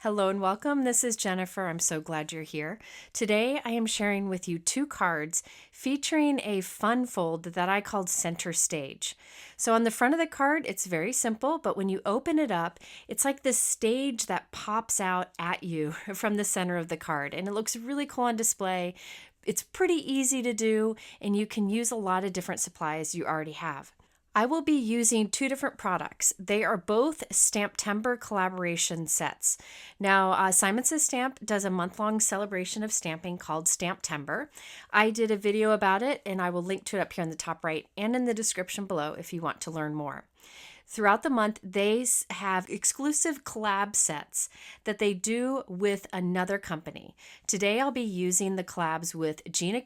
Hello and welcome. This is Jennifer. I'm so glad you're here. Today I am sharing with you two cards featuring a fun fold that I called Center Stage. So on the front of the card, it's very simple, but when you open it up, it's like this stage that pops out at you from the center of the card, and it looks really cool on display. It's pretty easy to do, and you can use a lot of different supplies you already have. I will be using two different products. They are both STAMPTEMBER collaboration sets. Now, Simon Says Stamp does a month-long celebration of stamping called STAMPTEMBER. I did a video about it, and I will link to it up here in the top right and in the description below if you want to learn more. Throughout the month, they have exclusive collab sets that they do with another company. Today, I'll be using the collabs with Gina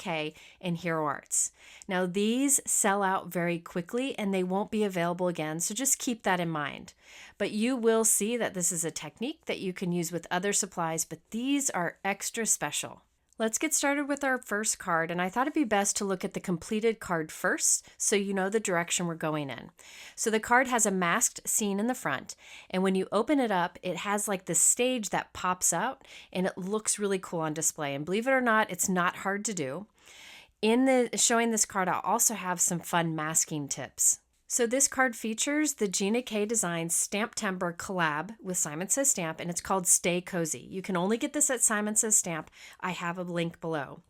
and Hero Arts. Now, these sell out very quickly and they won't be available again, so just keep that in mind. But you will see that this is a technique that you can use with other supplies, but these are extra special. Let's get started with our first card, and I thought it'd be best to look at the completed card first so you know the direction we're going in. So the card has a masked scene in the front, and when you open it up, it has like this stage that pops out, and it looks really cool on display. And believe it or not, it's not hard to do. In showing this card, I'll also have some fun masking tips. So this card features the Gina Design STAMPTEMBER collab with Simon Says Stamp, and it's called Stay Cozy. You can only get this at Simon Says Stamp. I have a link below.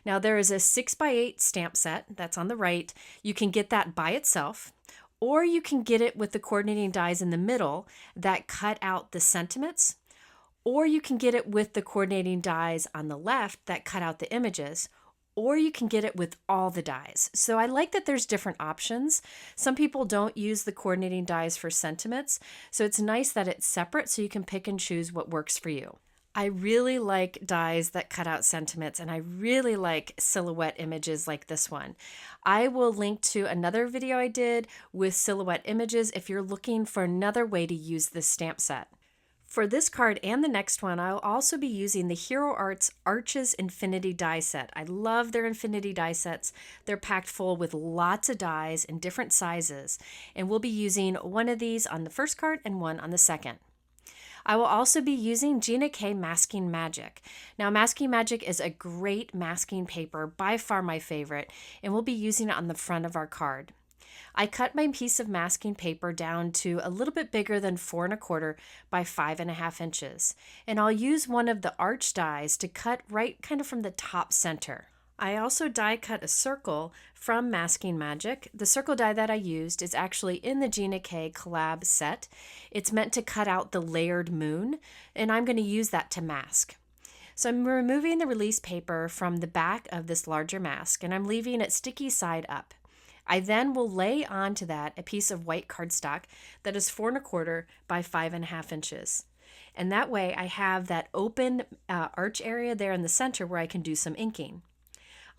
Now there is a 6x8 stamp set that's on the right. You can get that by itself, or you can get it with the coordinating dies in the middle that cut out the sentiments, or you can get it with the coordinating dies on the left that cut out the images, or you can get it with all the dies. So I like that there's different options. Some people don't use the coordinating dies for sentiments, so it's nice that it's separate so you can pick and choose what works for you. I really like dies that cut out sentiments, and I really like silhouette images like this one. I will link to another video I did with silhouette images if you're looking for another way to use this stamp set. For this card and the next one, I'll also be using the Hero Arts Arches Infinity die set. I love their Infinity die sets. They're packed full with lots of dies in different sizes, and we'll be using one of these on the first card and one on the second. I will also be using Gina Masking Magic. Now, Masking Magic is a great masking paper, by far my favorite, and we'll be using it on the front of our card. I cut my piece of masking paper down to a little bit bigger than 4 1/4 by 5.5 inches. And I'll use one of the arch dies to cut right kind of from the top center. I also die cut a circle from Masking Magic. The circle die that I used is actually in the Gina collab set. It's meant to cut out the layered moon, and I'm going to use that to mask. So I'm removing the release paper from the back of this larger mask, and I'm leaving it sticky side up. I then will lay onto that a piece of white cardstock that is 4 1/4 by 5.5 inches. And that way I have that open arch area there in the center where I can do some inking.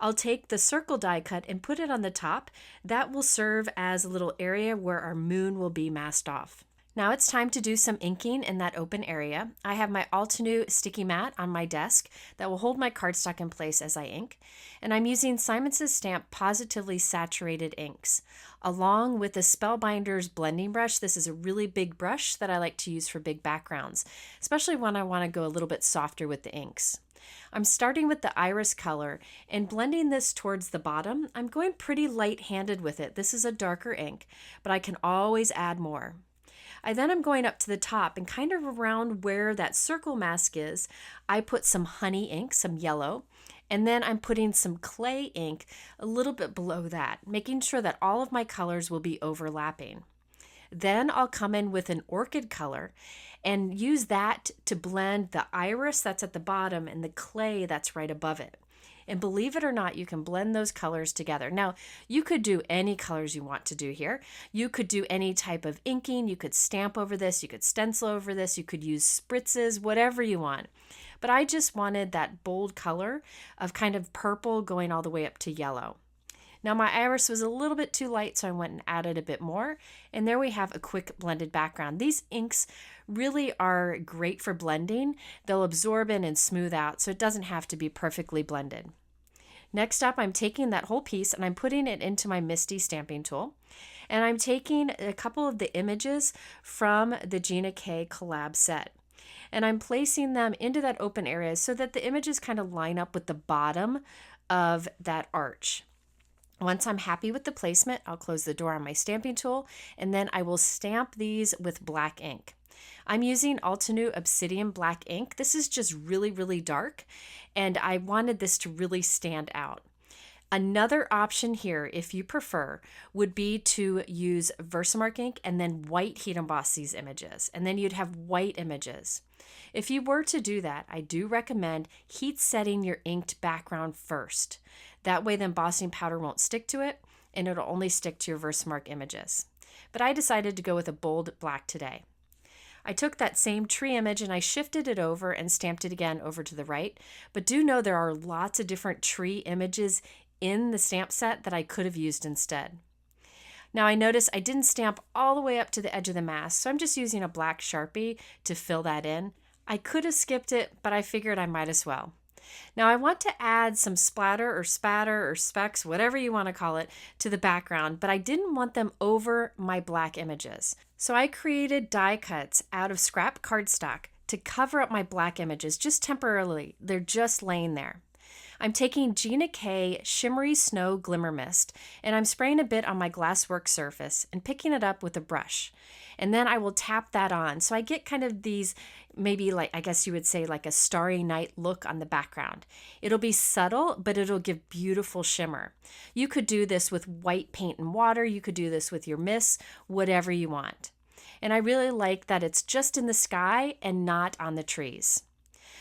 I'll take the circle die cut and put it on the top. That will serve as a little area where our moon will be masked off. Now it's time to do some inking in that open area. I have my Altenew sticky mat on my desk that will hold my cardstock in place as I ink. And I'm using Simon Says Stamp Pawsitively saturated inks, along with the Spellbinders blending brush. This is a really big brush that I like to use for big backgrounds, especially when I want to go a little bit softer with the inks. I'm starting with the iris color and blending this towards the bottom. I'm going pretty light-handed with it. This is a darker ink, but I can always add more. I then am going up to the top, and kind of around where that circle mask is, I put some honey ink, some yellow, and then I'm putting some clay ink a little bit below that, making sure that all of my colors will be overlapping. Then I'll come in with an orchid color and use that to blend the iris that's at the bottom and the clay that's right above it. And believe it or not, you can blend those colors together. Now, you could do any colors you want to do here. You could do any type of inking. You could stamp over this. You could stencil over this. You could use spritzes, whatever you want. But I just wanted that bold color of kind of purple going all the way up to yellow. Now my iris was a little bit too light, so I went and added a bit more. And there we have a quick blended background. These inks really are great for blending. They'll absorb in and smooth out, so it doesn't have to be perfectly blended. Next up, I'm taking that whole piece and I'm putting it into my MISTI stamping tool. And I'm taking a couple of the images from the Gina collab set. and I'm placing them into that open area so that the images kind of line up with the bottom of that arch. Once I'm happy with the placement, I'll close the door on my stamping tool, and then I will stamp these with black ink. I'm using Altenew Obsidian black ink. This is just really, really dark, and I wanted this to really stand out. Another option here, if you prefer, would be to use Versamark ink and then white heat emboss these images, and then you'd have white images. If you were to do that, I do recommend heat setting your inked background first. That way the embossing powder won't stick to it, and it'll only stick to your Versamark images. But I decided to go with a bold black today. I took that same tree image and I shifted it over and stamped it again over to the right, but do know there are lots of different tree images in the stamp set that I could have used instead. Now I notice I didn't stamp all the way up to the edge of the mask, so I'm just using a black Sharpie to fill that in. I could have skipped it, but I figured I might as well. Now I want to add some splatter or spatter or specks, whatever you want to call it, to the background, but I didn't want them over my black images. So I created die cuts out of scrap cardstock to cover up my black images just temporarily. They're just laying there. I'm taking Gina K Shimmery Snow Glimmer Mist, and I'm spraying a bit on my glass work surface and picking it up with a brush. And then I will tap that on. So I get kind of these, maybe like, I guess you would say like a starry night look on the background. It'll be subtle, but it'll give beautiful shimmer. You could do this with white paint and water. You could do this with your mists, whatever you want. And I really like that it's just in the sky and not on the trees.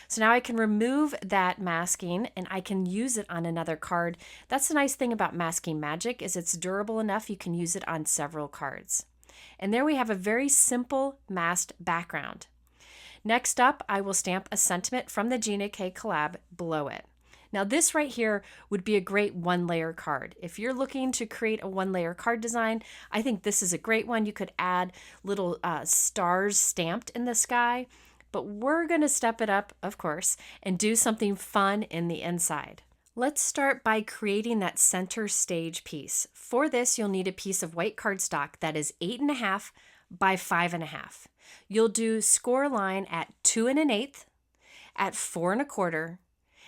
So now I can remove that masking and I can use it on another card. That's the nice thing about masking magic is it's durable enough you can use it on several cards. And there we have a very simple masked background. Next up, I will stamp a sentiment from the Gina K collab below it. Now this right here would be a great one-layer card. If you're looking to create a one-layer card design, I think this is a great one. You could add little stars stamped in the sky. But we're going to step it up, of course, and do something fun in the inside. Let's start by creating that center stage piece. For this, you'll need a piece of white cardstock that is 8.5 by 5.5. You'll do score line at 2 1/8, at 4 1/4,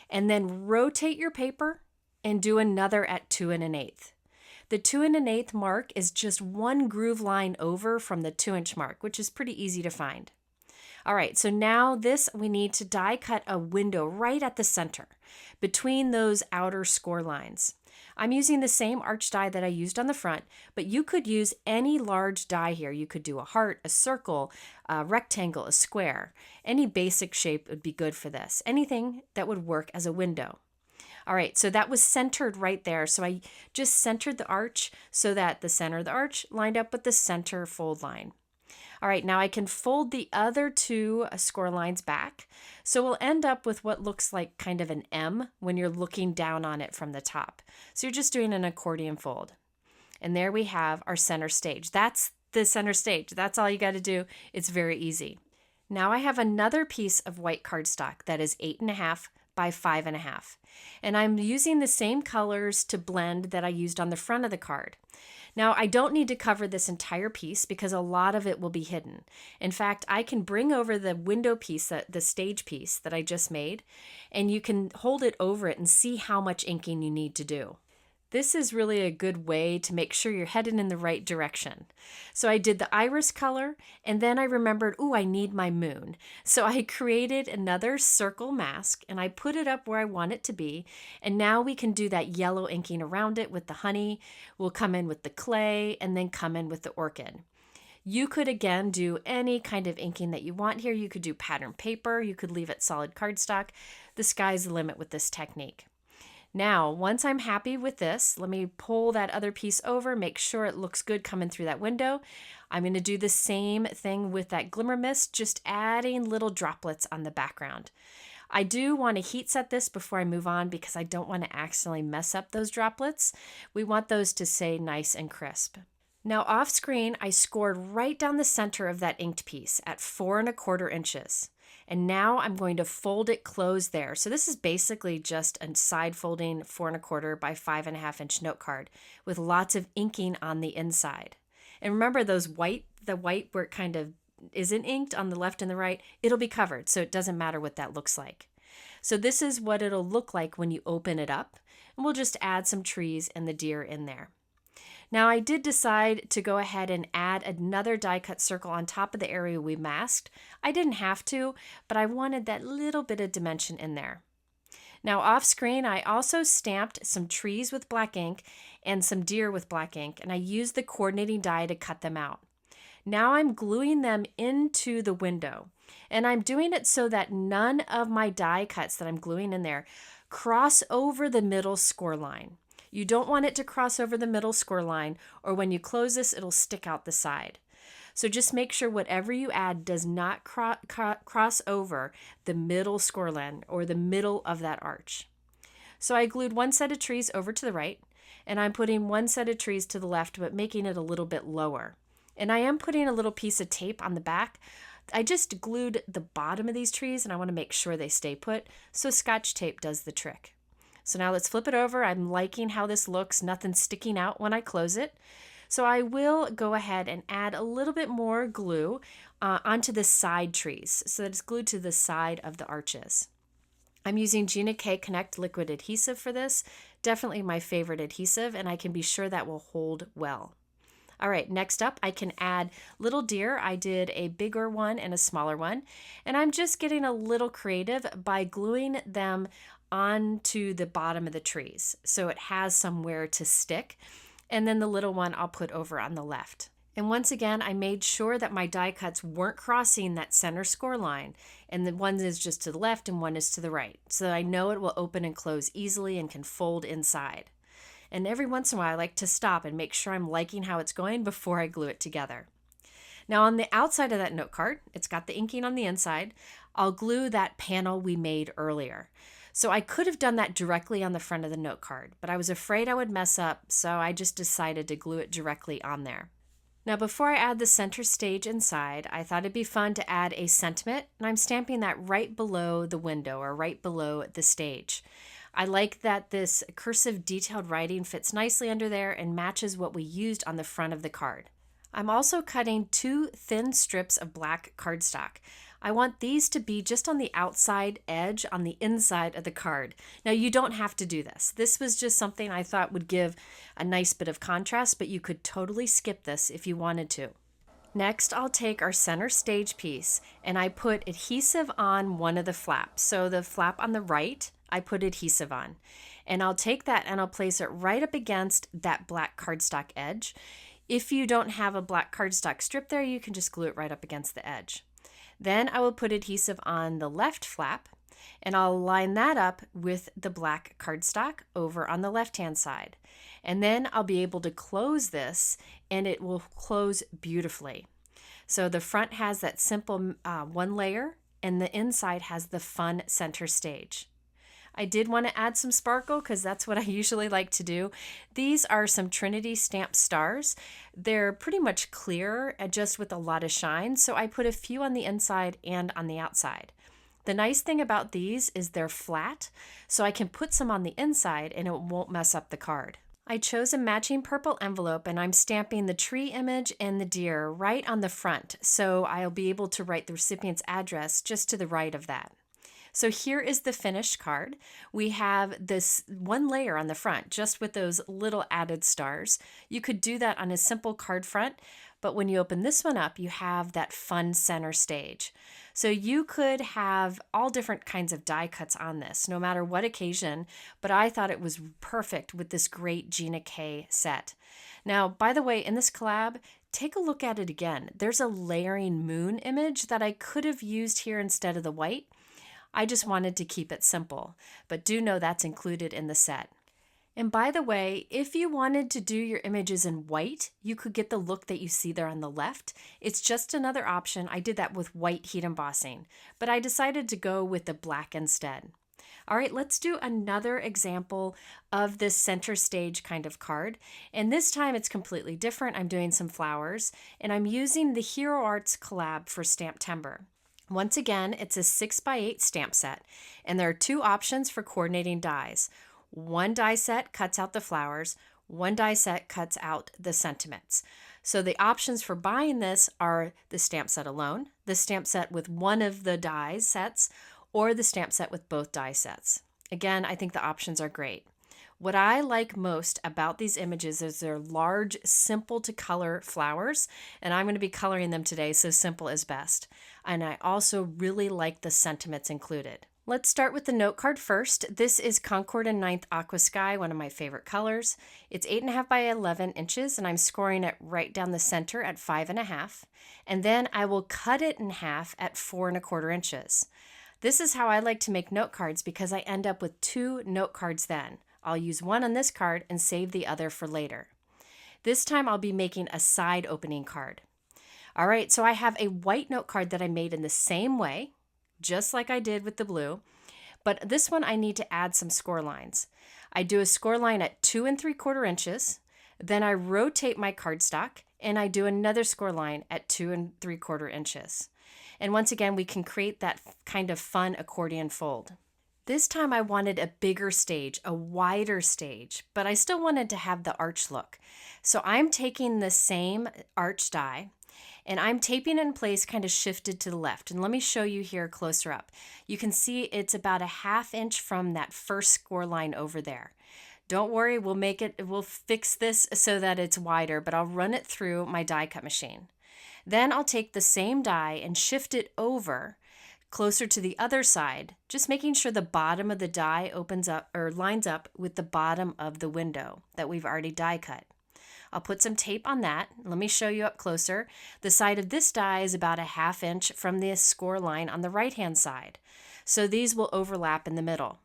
and then rotate your paper and do another at 2 1/8. The 2 1/8 mark is just one groove line over from the 2-inch mark, which is pretty easy to find. All right, so now we need to die cut a window right at the center between those outer score lines. I'm using the same arch die that I used on the front, but you could use any large die here. You could do a heart, a circle, a rectangle, a square. Any basic shape would be good for this. Anything that would work as a window. All right, so that was centered right there. So I just centered the arch so that the center of the arch lined up with the center fold line. All right, now I can fold the other two score lines back. So we'll end up with what looks like kind of an M when you're looking down on it from the top. So you're just doing an accordion fold. And there we have our center stage. That's the center stage. That's all you got to do. It's very easy. Now I have another piece of white cardstock that is 8.5 by 5.5. And I'm using the same colors to blend that I used on the front of the card. Now, I don't need to cover this entire piece because a lot of it will be hidden. In fact, I can bring over the window piece, the stage piece that I just made, and you can hold it over it and see how much inking you need to do. This is really a good way to make sure you're headed in the right direction. So I did the iris color, and then I remembered, ooh, I need my moon. So I created another circle mask, and I put it up where I want it to be. And now we can do that yellow inking around it with the honey. We'll come in with the clay, and then come in with the orchid. You could, again, do any kind of inking that you want here. You could do pattern paper. You could leave it solid cardstock. The sky's the limit with this technique. Now, once I'm happy with this, let me pull that other piece over, make sure it looks good coming through that window. I'm going to do the same thing with that glimmer mist, just adding little droplets on the background. I do want to heat set this before I move on because I don't want to accidentally mess up those droplets. We want those to stay nice and crisp. Now off screen, I scored right down the center of that inked piece at 4 1/4 inches. And now I'm going to fold it closed there. So this is basically just a side folding 4 1/4 by 5.5 inch note card with lots of inking on the inside. And remember the white where it kind of isn't inked on the left and the right, it'll be covered, so it doesn't matter what that looks like. So this is what it'll look like when you open it up, and we'll just add some trees and the deer in there. Now I did decide to go ahead and add another die cut circle on top of the area we masked. I didn't have to, but I wanted that little bit of dimension in there. Now off screen, I also stamped some trees with black ink and some deer with black ink, and I used the coordinating die to cut them out. Now I'm gluing them into the window, and I'm doing it so that none of my die cuts that I'm gluing in there cross over the middle score line. You don't want it to cross over the middle score line, or when you close this, it'll stick out the side. So just make sure whatever you add does not cross over the middle score line or the middle of that arch. So I glued one set of trees over to the right, and I'm putting one set of trees to the left, but making it a little bit lower. And I am putting a little piece of tape on the back. I just glued the bottom of these trees, and I want to make sure they stay put, so Scotch tape does the trick. So now let's flip it over. I'm liking how this looks, nothing sticking out when I close it. So I will go ahead and add a little bit more glue onto the side trees so that it's glued to the side of the arches. I'm using Gina K Connect liquid adhesive for this, definitely my favorite adhesive, and I can be sure that will hold well. All right, next up I can add little deer. I did a bigger one and a smaller one, and I'm just getting a little creative by gluing them onto the bottom of the trees so it has somewhere to stick, and then the little one I'll put over on the left. And once again, I made sure that my die cuts weren't crossing that center score line, and the one is just to the left and one is to the right, so that I know it will open and close easily and can fold inside. And every once in a while I like to stop and make sure I'm liking how it's going before I glue it together. Now on the outside of that note card, it's got the inking on the inside, I'll glue that panel we made earlier. So I could have done that directly on the front of the note card, but I was afraid I would mess up, so I just decided to glue it directly on there. Now before I add the center stage inside, I thought it'd be fun to add a sentiment, and I'm stamping that right below the window or right below the stage. I like that this cursive detailed writing fits nicely under there and matches what we used on the front of the card. I'm also cutting 2 thin strips of black cardstock. I want these to be just on the outside edge on the inside of the card. Now you don't have to do this. This was just something I thought would give a nice bit of contrast, but you could totally skip this if you wanted to. Next, I'll take our center stage piece and I put adhesive on one of the flaps. So the flap on the right, I put adhesive on. And I'll take that and I'll place it right up against that black cardstock edge. If you don't have a black cardstock strip there, you can just glue it right up against the edge. Then I will put adhesive on the left flap, and I'll line that up with the black cardstock over on the left-hand side. And then I'll be able to close this, and it will close beautifully. So the front has that simple one layer, and the inside has the fun center stage. I did want to add some sparkle because that's what I usually like to do. These are some Trinity stamped stars. They're pretty much clear, just with a lot of shine, so I put a few on the inside and on the outside. The nice thing about these is they're flat, so I can put some on the inside and it won't mess up the card. I chose a matching purple envelope and I'm stamping the tree image and the deer right on the front, so I'll be able to write the recipient's address just to the right of that. So here is the finished card. We have this one layer on the front, just with those little added stars. You could do that on a simple card front, but when you open this one up, you have that fun center stage. So you could have all different kinds of die cuts on this, no matter what occasion, but I thought it was perfect with this great Gina K set. Now, by the way, in this collab, take a look at it again. There's a layering moon image that I could have used here instead of the white. I just wanted to keep it simple, but do know that's included in the set. And by the way, if you wanted to do your images in white, you could get the look that you see there on the left. It's just another option. I did that with white heat embossing, but I decided to go with the black instead. All right, let's do another example of this center stage kind of card. And this time it's completely different. I'm doing some flowers, and I'm using the Hero Arts collab for STAMPTEMBER. Once again, it's a 6x8 stamp set, and there are 2 options for coordinating dies. One die set cuts out the flowers, one die set cuts out the sentiments. So the options for buying this are the stamp set alone, the stamp set with one of the die sets, or the stamp set with both die sets. Again, I think the options are great. What I like most about these images is they're large, simple to color flowers, and I'm going to be coloring them today, so simple is best. And I also really like the sentiments included. Let's start with the note card first. This is Concord and Ninth Aqua Sky, one of my favorite colors. It's 8.5 by 11 inches, and I'm scoring it right down the center at 5.5. And then I will cut it in half at 4.25 inches. This is how I like to make note cards because I end up with 2 note cards then. I'll use one on this card and save the other for later. This time I'll be making a side opening card. All right, so I have a white note card that I made in the same way, just like I did with the blue, but this one I need to add some score lines. I do a score line at 2.75 inches, then I rotate my cardstock and I do another score line at 2.75 inches. And once again, we can create that kind of fun accordion fold. This time I wanted a bigger stage, a wider stage, but I still wanted to have the arch look. So I'm taking the same arch die and I'm taping it in place kind of shifted to the left. And let me show you here closer up. You can see it's about a 1/2 inch from that first score line over there. Don't worry, we'll fix this so that it's wider, but I'll run it through my die cut machine. Then I'll take the same die and shift it over closer to the other side, just making sure the bottom of the die opens up or lines up with the bottom of the window that we've already die cut. I'll put some tape on that. Let me show you up closer. The side of this die is about a 1/2 inch from the score line on the right-hand side. So these will overlap in the middle.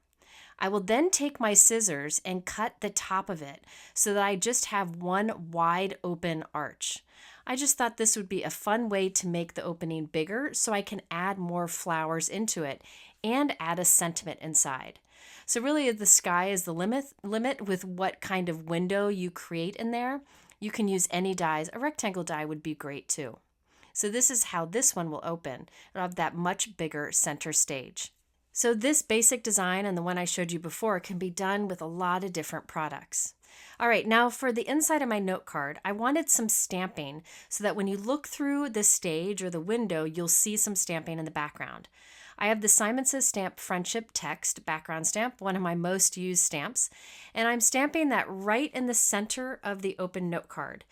I will then take my scissors and cut the top of it so that I just have one wide open arch. I just thought this would be a fun way to make the opening bigger so I can add more flowers into it and add a sentiment inside. So really the sky is the limit with what kind of window you create in there. You can use any dies. A rectangle die would be great too. So this is how this one will open. It'll have that much bigger center stage. So this basic design and the one I showed you before can be done with a lot of different products. All right, now for the inside of my note card, I wanted some stamping so that when you look through the stage or the window, you'll see some stamping in the background. I have the Simon Says Stamp Friendship Text background stamp, one of my most used stamps, and I'm stamping that right in the center of the open note card.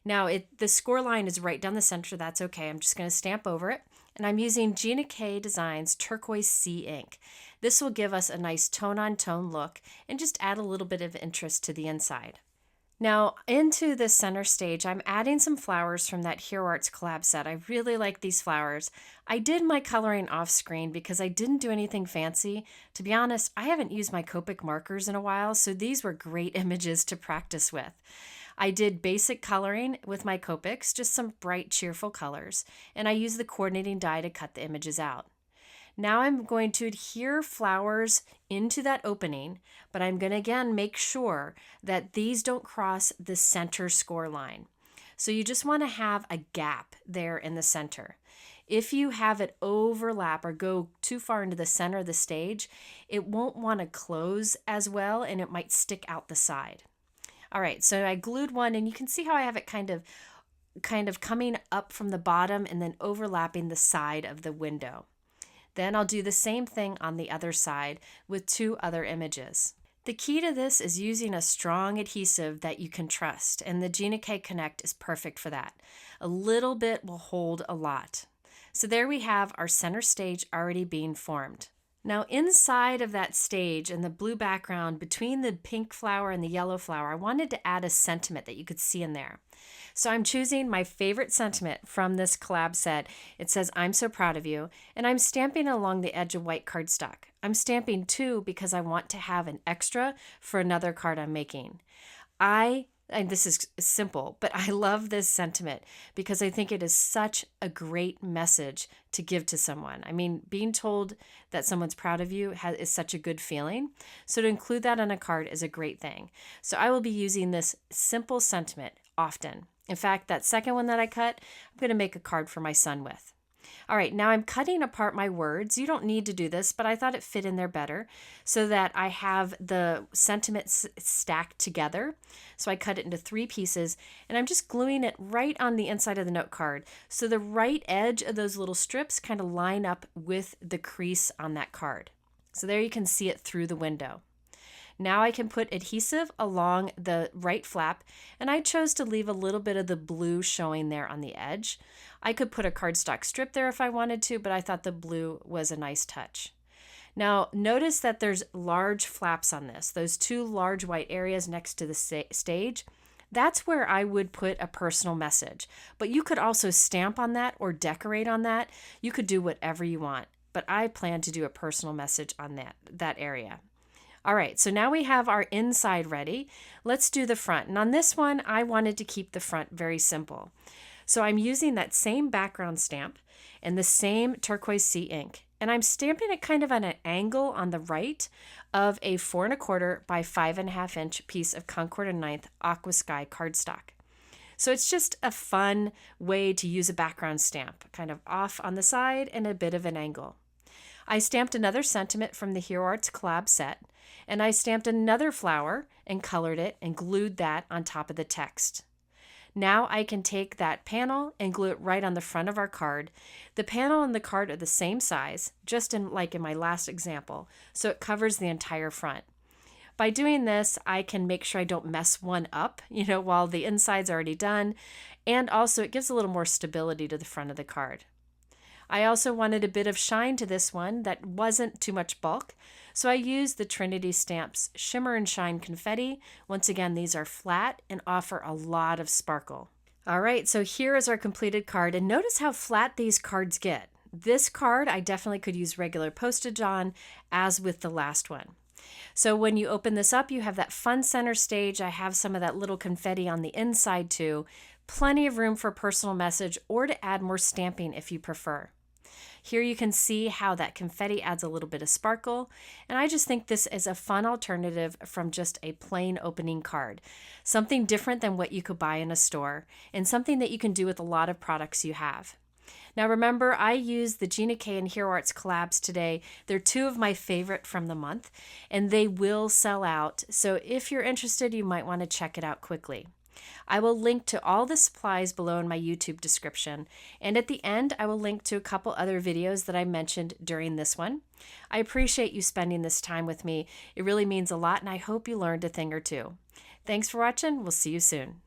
Now, the score line is right down the center, that's okay. I'm just going to stamp over it, and I'm using Gina K Designs Turquoise Sea ink. This will give us a nice tone-on-tone look and just add a little bit of interest to the inside. Now, into the center stage, I'm adding some flowers from that Hero Arts collab set. I really like these flowers. I did my coloring off screen because I didn't do anything fancy. To be honest, I haven't used my Copic markers in a while, so these were great images to practice with. I did basic coloring with my Copics, just some bright, cheerful colors, and I used the coordinating die to cut the images out. Now I'm going to adhere flowers into that opening, but I'm going to again make sure that these don't cross the center score line. So you just want to have a gap there in the center. If you have it overlap or go too far into the center of the stage, it won't want to close as well and it might stick out the side. All right, so I glued one and you can see how I have it kind of coming up from the bottom and then overlapping the side of the window. Then I'll do the same thing on the other side with 2 other images. The key to this is using a strong adhesive that you can trust, and the Gina K Connect is perfect for that. A little bit will hold a lot. So there we have our center stage already being formed. Now inside of that stage in the blue background between the pink flower and the yellow flower, I wanted to add a sentiment that you could see in there. So I'm choosing my favorite sentiment from this collab set. It says, "I'm so proud of you," and I'm stamping along the edge of white cardstock. I'm stamping 2 because I want to have an extra for another card I'm making. And this is simple, but I love this sentiment because I think it is such a great message to give to someone. I mean, being told that someone's proud of you is such a good feeling. So to include that on a card is a great thing. So I will be using this simple sentiment often. In fact, that second one that I cut, I'm going to make a card for my son with. All right, now I'm cutting apart my words. You don't need to do this, but I thought it fit in there better so that I have the sentiments stacked together. So I cut it into 3 pieces, and I'm just gluing it right on the inside of the note card. So the right edge of those little strips kind of line up with the crease on that card. So there you can see it through the window. Now I can put adhesive along the right flap, and I chose to leave a little bit of the blue showing there on the edge. I could put a cardstock strip there if I wanted to, but I thought the blue was a nice touch. Now notice that there's large flaps on this, those 2 large white areas next to the stage. That's where I would put a personal message, but you could also stamp on that or decorate on that. You could do whatever you want, but I plan to do a personal message on that area. All right, so now we have our inside ready. Let's do the front. And on this one, I wanted to keep the front very simple. So I'm using that same background stamp and the same turquoise sea ink. And I'm stamping it kind of on an angle on the right of a 4 1/4 by 5 1/2 inch piece of Concord & 9th Aqua Sky cardstock. So it's just a fun way to use a background stamp, kind of off on the side and a bit of an angle. I stamped another sentiment from the Hero Arts COLLAB set, and I stamped another flower and colored it and glued that on top of the text. Now I can take that panel and glue it right on the front of our card. The panel and the card are the same size, just like in my last example, so it covers the entire front. By doing this, I can make sure I don't mess one up, while the inside's already done, and also it gives a little more stability to the front of the card. I also wanted a bit of shine to this one that wasn't too much bulk, so I used the Trinity Stamps Shimmer and Shine Confetti. Once again, these are flat and offer a lot of sparkle. All right, so here is our completed card, and notice how flat these cards get. This card I definitely could use regular postage on, as with the last one. So when you open this up, you have that fun center stage. I have some of that little confetti on the inside too. Plenty of room for a personal message or to add more stamping if you prefer. Here you can see how that confetti adds a little bit of sparkle, and I just think this is a fun alternative from just a plain opening card. Something different than what you could buy in a store, and something that you can do with a lot of products you have. Now remember, I used the Gina K and Hero Arts collabs today. They're 2 of my favorite from the month, and they will sell out. So if you're interested, you might want to check it out quickly. I will link to all the supplies below in my YouTube description, and at the end I will link to a couple other videos that I mentioned during this one. I appreciate you spending this time with me. It really means a lot, and I hope you learned a thing or two. Thanks for watching. We'll see you soon.